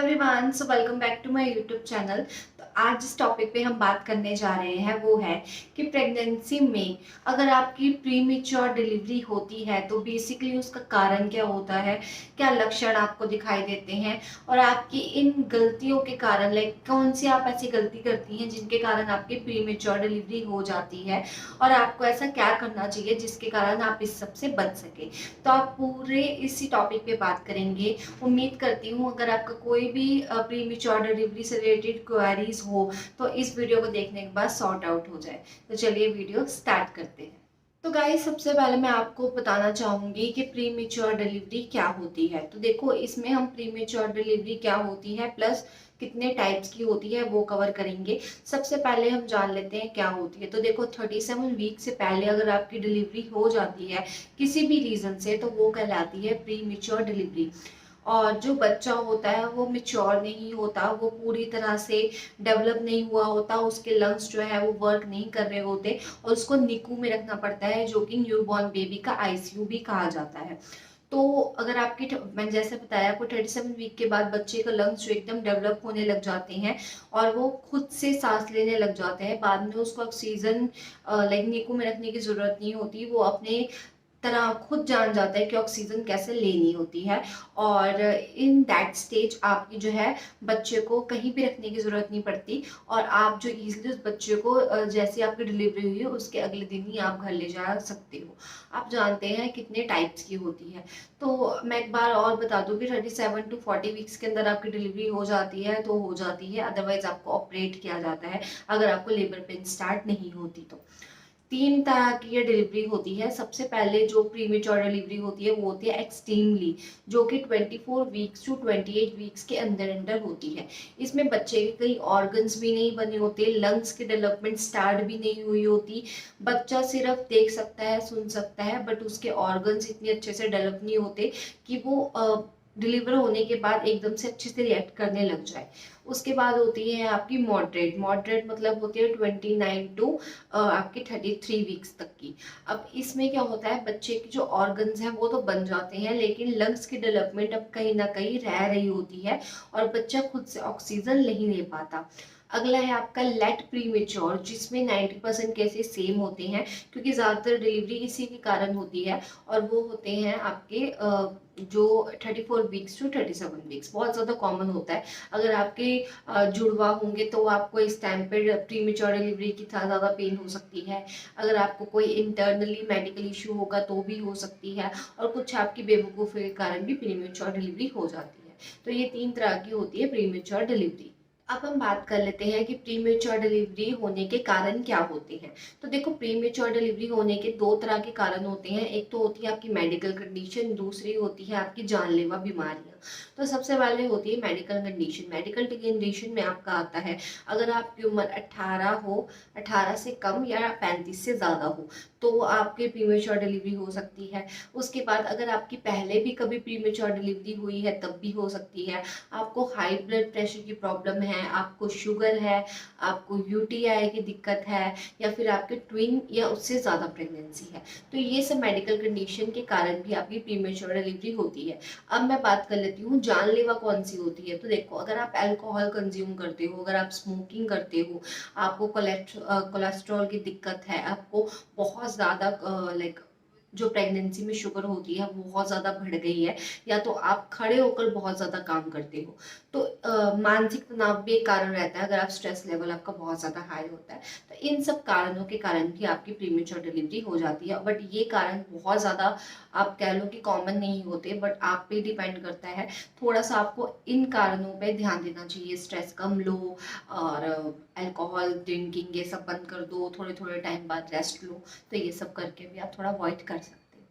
Everyone, so welcome back to my YouTube channel. तो आज जिस टॉपिक पे हम बात करने जा रहे हैं वो है कि प्रेगनेंसी में अगर आपकी प्री मेच्योर डिलीवरी होती है तो बेसिकली उसका कारण क्या होता है, क्या लक्षण आपको दिखाई देते हैं और आपकी इन गलतियों के कारण कौन सी आप ऐसी गलती करती हैं जिनके कारण आपकी प्री मेच्योर डिलीवरी हो जाती है और आपको ऐसा क्या करना चाहिए जिसके कारण आप इस सब से बच सके। तो आप पूरे इसी टॉपिक पे बात करेंगे। उम्मीद करती हूँ अगर आपका कोई भी प्री मेच्योर डिलीवरी से रिलेटेड क्वेरीज हो तो इस वीडियो को देखने के बाद सॉर्ट आउट हो जाए। तो चलिए वीडियो स्टार्ट करते हैं। तो गाइस, सबसे पहले मैं आपको बताना चाहूंगी कि प्री मेच्योर डिलीवरी क्या होती है। तो देखो, इसमें हम प्री मेच्योर डिलीवरी क्या होती है प्लस कितने टाइप्स की होती है वो कवर करेंगे। सबसे पहले हम जान लेते हैं क्या होती है। तो देखो, 37 वीक से पहले अगर आपकी डिलीवरी हो जाती है किसी भी रीजन से तो वो कहलाती है प्री मेच्योर डिलीवरी। और जो बच्चा होता है वो मिच्योर नहीं होता, वो पूरी तरह से डेवलप नहीं हुआ होता, उसके लंग्स जो है वो वर्क नहीं कर रहे होते और उसको निकू में रखना पड़ता है, जो कि न्यू बॉर्न बेबी का आईसीयू भी कहा जाता है। तो अगर आपकी मैंने जैसे बताया आपको 37 वीक के बाद बच्चे का लंग्स जो एकदम डेवलप होने लग जाते हैं और वो खुद से सांस लेने लग जाते हैं, बाद में उसको ऑक्सीजन निकू में रखने की जरूरत नहीं होती, वो अपने तरह खुद जान जाता है कि ऑक्सीजन कैसे लेनी होती है। और इन दैट स्टेज आपकी जो है बच्चे को कहीं भी रखने की जरूरत नहीं पड़ती और आप जो इजीली उस बच्चे को जैसे आपकी डिलीवरी हुई है उसके अगले दिन ही आप घर ले जा सकते हो। आप जानते हैं कितने टाइप्स की होती है। तो मैं एक बार और बता दूं कि 37 टू 40 वीक्स के अंदर आपकी डिलीवरी हो जाती है तो हो जाती है, अदरवाइज आपको ऑपरेट किया जाता है अगर आपको लेबर पेन स्टार्ट नहीं होती तो। तीन तरह की ये डिलीवरी होती है। सबसे पहले जो प्रीमेच्योर डिलीवरी होती है वो होती है एक्सट्रीमली, जो कि 24 वीक्स टू 28 वीक्स के अंदर अंदर होती है। इसमें बच्चे के कई ऑर्गन्स भी नहीं बने होते, लंग्स की डेवलपमेंट स्टार्ट भी नहीं हुई होती, बच्चा सिर्फ देख सकता है सुन सकता है बट उसके ऑर्गन्स इतने अच्छे से डेवलप नहीं होते कि वो डिलीवर होने के बाद एकदम से अच्छे से रिएक्ट करने लग जाए। उसके बाद होती है आपकी मॉडरेट। मॉडरेट मतलब होती है 29 टू आपकी 33 वीक्स तक की। अब इसमें क्या होता है, बच्चे के जो ऑर्गन्स हैं वो तो बन जाते हैं लेकिन लंग्स की डेवलपमेंट अब कहीं ना कहीं रह रही होती है और बच्चा खुद से ऑक्सीजन नहीं ले पाता। अगला है आपका लेट प्रीमेच्योर, जिसमें 90% केसेस सेम होते हैं क्योंकि ज़्यादातर डिलीवरी इसी के कारण होती है और वो होते हैं आपके जो 34 वीक्स टू 37 वीक्स बहुत ज़्यादा कॉमन होता है। अगर आपके जुड़वा होंगे तो आपको इस टाइम पर प्रीमेच्योर डिलीवरी की ज़्यादा पेन हो सकती है। अगर आपको कोई इंटरनली मेडिकल इशू होगा तो भी हो सकती है और कुछ आपकी बेवकूफ़ी के कारण भी प्रीमेच्योर डिलीवरी हो जाती है। तो ये तीन तरह की होती है प्रीमेच्योर डिलीवरी। अब हम बात कर लेते हैं कि प्रीमेच्योर डिलीवरी होने के कारण क्या होते हैं। तो देखो, प्रीमेच्योर डिलीवरी होने के दो तरह के कारण होते हैं। एक तो होती है आपकी मेडिकल कंडीशन, दूसरी होती है आपकी जानलेवा बीमारियां। तो सबसे पहले होती है मेडिकल कंडीशन। मेडिकल कंडीशन में आपका आता है अगर आपकी उम्र 18 हो, 18 से कम या 35 से ज़्यादा हो तो आपके प्रीमेच्योर डिलीवरी हो सकती है। उसके बाद अगर आपकी पहले भी कभी प्रीमेच्योर डिलीवरी हुई है तब भी हो सकती है। आपको हाई ब्लड प्रेशर की प्रॉब्लम है, आपको शुगर है, आपको यूटीआई की दिक्कत है या फिर आपके ट्विन या उससे ज़्यादा प्रेगनेंसी है, तो ये सब मेडिकल कंडीशन के कारण भी आपकी प्रीमेच्योर डिलीवरी होती है। अब मैं बात कर लेती हूँ जानलेवा कौन सी होती है। तो देखो, अगर आप अल्कोहल कंज्यूम करते हो, अगर आप स्मोकिंग करते हो, आपको कोलेस्ट्रॉल की दिक्कत है, आपको बहुत ज़्यादा जो प्रेगनेंसी में शुगर होती है वो बहुत ज़्यादा बढ़ गई है, या तो आप खड़े होकर बहुत ज़्यादा काम करते हो तो मानसिक तनाव भी एक कारण रहता है। अगर आप स्ट्रेस लेवल आपका बहुत ज़्यादा हाई होता है तो इन सब कारणों के कारण भी आपकी प्रीमेच्योर डिलीवरी हो जाती है। बट ये कारण बहुत ज़्यादा आप कह लो कि कॉमन नहीं होते, बट आप पे डिपेंड करता है। थोड़ा सा आपको इन कारणों पे ध्यान देना चाहिए, स्ट्रेस कम लो और अल्कोहल ड्रिंकिंग ये सब बंद कर दो, थोड़े थोड़े टाइम बाद रेस्ट लो, तो ये सब करके भी आप थोड़ा अवॉइड कर सकते हैं।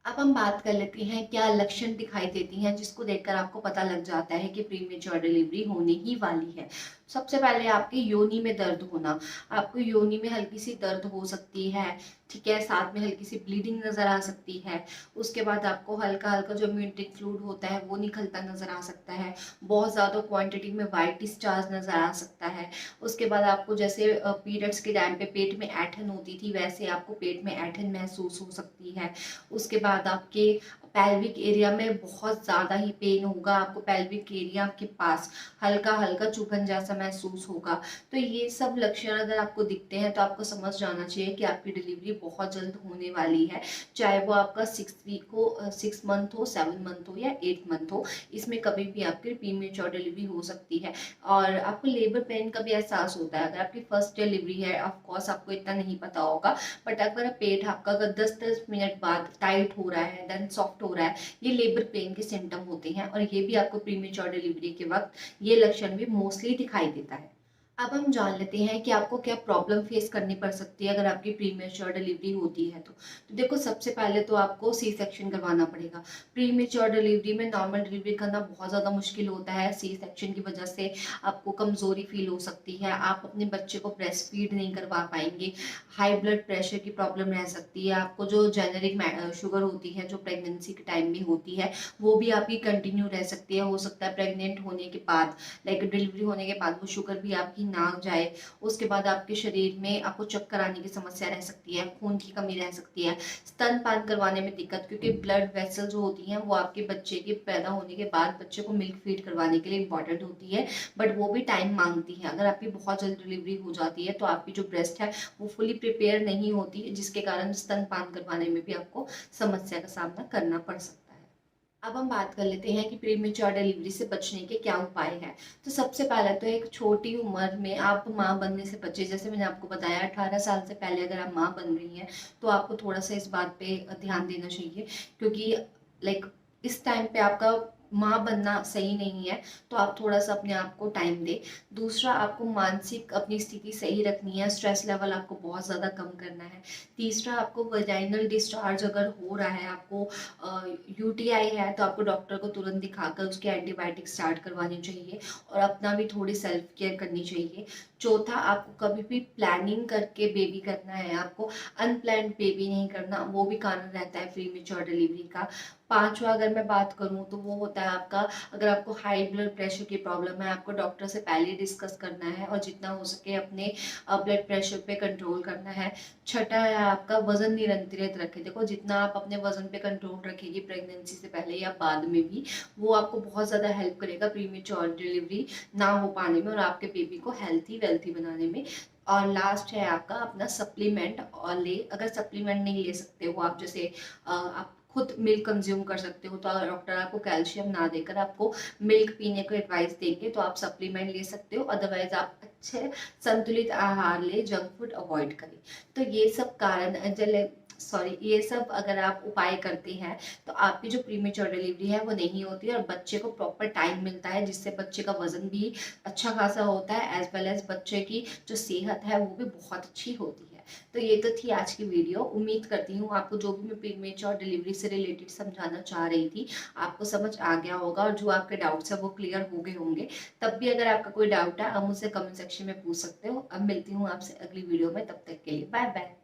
अब हम बात कर लेते हैं क्या लक्षण दिखाई देती हैं जिसको देखकर आपको पता लग जाता है कि प्रीमेच्योर डिलीवरी होने ही वाली है। सबसे पहले आपके योनि में दर्द होना। आपको योनि में हल्की सी दर्द हो सकती है, ठीक है, साथ में हल्की सी ब्लीडिंग नजर आ सकती है। उसके बाद आपको हल्का हल्का जो म्यूटिक फ्लूइड होता है वो निकलता नजर आ सकता है। बहुत ज्यादा क्वांटिटी में वाइट डिस्चार्ज नजर आ सकता है। उसके बाद आपको जैसे पीरियड्स के टाइम पे पेट में ऐंठन होती थी वैसे आपको पेट में ऐंठन महसूस हो सकती है। उसके बाद आपके पेल्विक एरिया में बहुत ज़्यादा ही पेन होगा, आपको पेल्विक एरिया के पास हल्का हल्का चुभन जैसा महसूस होगा। तो ये सब लक्षण अगर आपको दिखते हैं तो आपको समझ जाना चाहिए कि आपकी डिलीवरी बहुत जल्द होने वाली है। चाहे वो आपका 6 वीक हो, 6 मंथ हो, 7 मंथ हो या 8 मंथ हो, इसमें कभी भी आपकी प्रीमेच्योर डिलीवरी हो सकती है। और आपको लेबर पेन का भी एहसास होता है। अगर आपकी फर्स्ट डिलीवरी है, ऑफ कोर्स आपको इतना नहीं पता होगा, बट अगर पेट आपका अगर 10-10 मिनट बाद टाइट हो रहा है, देन सॉफ्ट हो रहा है, ये लेबर पेन के सिम्टम होते हैं और ये भी आपको प्रीमेच्योर डिलीवरी के वक्त ये लक्षण भी मोस्टली दिखाई देता है। अब हम जान लेते हैं कि आपको क्या प्रॉब्लम फेस करनी पड़ सकती है अगर आपकी प्रीमेच्योर डिलीवरी होती है तो देखो, सबसे पहले तो आपको सी सेक्शन करवाना पड़ेगा। प्रीमेच्योर डिलीवरी में नॉर्मल डिलीवरी करना बहुत ज़्यादा मुश्किल होता है। सी सेक्शन की वजह से आपको कमज़ोरी फील हो सकती है, आप अपने बच्चे को ब्रेस्ट फीड नहीं करवा पाएंगे, हाई ब्लड प्रेशर की प्रॉब्लम रह सकती है, आपको जो जेनेरिक शुगर होती है जो प्रेगनेंसी के टाइम में होती है वो भी आपकी कंटिन्यू रह सकती है। हो सकता है प्रेग्नेंट होने के बाद, लाइक डिलीवरी होने के बाद वो शुगर भी आपकी ना जाए। उसके बाद आपके शरीर में आपको चक्कर आने की समस्या रह सकती है, खून की कमी रह सकती है, स्तनपान करवाने में दिक्कत, क्योंकि ब्लड वेसल जो होती हैं वो आपके बच्चे के पैदा होने के बाद बच्चे को मिल्क फीड करवाने के लिए इंपॉर्टेंट होती है, बट वो भी टाइम मांगती है। अगर आपकी बहुत जल्द डिलीवरी हो जाती है तो आपकी जो ब्रेस्ट है वो फुली प्रिपेयर नहीं होती, जिसके कारण स्तनपान करवाने में भी आपको समस्या का सामना करना पड़ सकता है। अब हम बात कर लेते हैं कि प्रीमेच्योर डिलीवरी से बचने के क्या उपाय हैं। तो सबसे पहले तो एक छोटी उम्र में आप माँ बनने से बचे। जैसे मैंने आपको बताया, 18 साल से पहले अगर आप माँ बन रही हैं तो आपको थोड़ा सा इस बात पे ध्यान देना चाहिए, क्योंकि लाइक इस टाइम पे आपका माँ बनना सही नहीं है, तो आप थोड़ा सा अपने आप को टाइम दें। दूसरा, आपको मानसिक अपनी स्थिति सही रखनी है, स्ट्रेस लेवल आपको बहुत ज़्यादा कम करना है। तीसरा, आपको वजाइनल डिस्चार्ज अगर हो रहा है, आपको यूटीआई है, तो आपको डॉक्टर को तुरंत दिखाकर उसके एंटीबायोटिक स्टार्ट करवानी चाहिए और अपना भी थोड़ी सेल्फ केयर करनी चाहिए। चौथा, आपको कभी भी प्लानिंग करके बेबी करना है, आपको अनप्लान्ड बेबी नहीं करना, वो भी कारण रहता है प्रीमेच्योर डिलीवरी का। पांचवा अगर मैं बात करूं तो वो होता है आपका, अगर आपको हाई ब्लड प्रेशर की प्रॉब्लम है, आपको डॉक्टर से पहले डिस्कस करना है और जितना हो सके अपने ब्लड प्रेशर पे कंट्रोल करना है। छठा है आपका वजन नियंत्रित रखें। देखो, जितना आप अपने वजन पे कंट्रोल रखेगी प्रेगनेंसी से पहले या बाद में भी, वो आपको बहुत ज़्यादा हेल्प करेगा प्रीमेच्योर डिलीवरी ना हो पाने में और आपके बेबी को हेल्थी वेल्थी बनाने में। और लास्ट है आपका अपना सप्लीमेंट और ले, अगर सप्लीमेंट नहीं ले सकते हो आप, जैसे आप खुद मिल्क कंज्यूम कर सकते हो, तो डॉक्टर आपको कैल्शियम ना देकर आपको मिल्क पीने को एडवाइस देंगे तो आप सप्लीमेंट ले सकते हो। अदरवाइज आप अच्छे संतुलित आहार ले, जंक फूड अवॉइड करें। तो ये सब कारण जले सॉरी ये सब अगर आप उपाय करते हैं तो आपकी जो प्रीमेच्योर डिलीवरी है वो नहीं होती है और बच्चे को प्रॉपर टाइम मिलता है, जिससे बच्चे का वजन भी अच्छा खासा होता है, एज वेल एज बच्चे की जो सेहत है वो भी बहुत अच्छी होती है। तो ये तो थी आज की वीडियो। उम्मीद करती हूँ आपको जो भी मैं प्रीमेच्योर डिलीवरी से रिलेटेड समझाना चाह रही थी आपको समझ आ गया होगा और जो आपके डाउट्स है वो क्लियर हो गए होंगे। तब भी अगर आपका कोई डाउट है आप मुझसे कमेंट सेक्शन में पूछ सकते हो। अब मिलती हूँ आपसे अगली वीडियो में, तब तक के लिए बाय बाय।